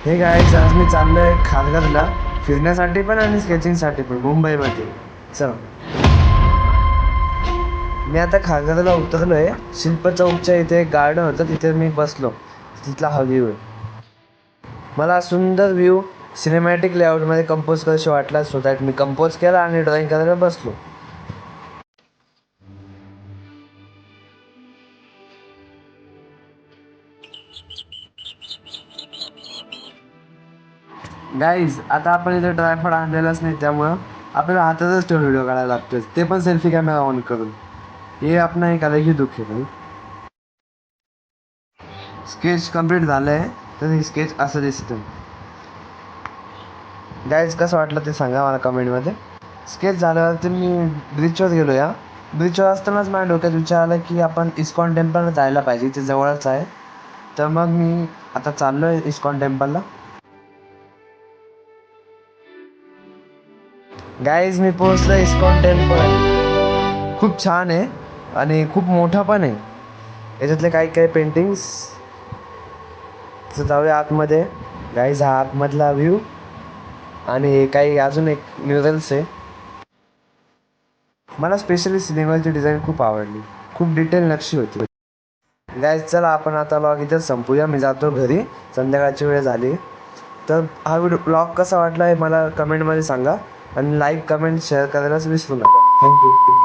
हे गाईज, आज मी चाललोय खारघरला फिरण्यासाठी पण आणि स्केचिंगसाठी पण मुंबईमध्ये. चल, मी आता खारघरला उतरलोय. शिल्प चौकच्या इथे एक गार्डन होतं, तिथे मी बसलो. तिथला हा व्ह्यू आहे. मला सुंदर व्ह्यू सिनेमॅटिक लेआउटमध्ये कंपोज करायची वाटला, सो दॅट मी कंपोज केला आणि ड्रॉइंग करायला बसलो. गाईज, आता आपण इथे ट्रायपॉड आणलेलाच नाही, त्यामुळं आपल्याला हातातच तो व्हिडिओ काढायला लागतो, ते पण सेल्फी कॅमेरा ऑन करून. हे आपण एक अलग दुःख आहे. स्केच कंप्लीट झालं आहे, तर हे स्केच असं दिसतं. गाईज, कसं वाटलं ते सांगा मला कमेंटमध्ये. स्केच झाल्यावरती मी ब्रिजवर गेलो. या ब्रिजवर असतानाच माझ्या डोक्यात विचार आला की आपण इस्कॉन टेम्पलला जायला पाहिजे, ते जवळच आहे. तर मग मी आता चाललो आहे इस्कॉन टेम्पलला. गाईज, मी पोहोचलो इस्कॉन टेम्पल. खूप छान आहे आणि खूप मोठा पण आहे. याच्यातले काही काही पेंटिंग्स. जाऊया आतमध्ये. गाईज, हा आतमधला व्ह्यू आणि काही अजून एक म्युरल्स आहे. मला स्पेशली सिनेमाची डिझाईन खूप आवडली. खूप डिटेल नक्षी होती. गाईज, चला आपण आता व्लॉग इथेच संपूया. मी जातो घरी, संध्याकाळची वेळ झाली. तर हा व्लॉग कसा वाटला हे मला कमेंटमध्ये सांगा आणि लाईक, कमेंट, शेअर करायलाच विसरू नका. थँक्यू.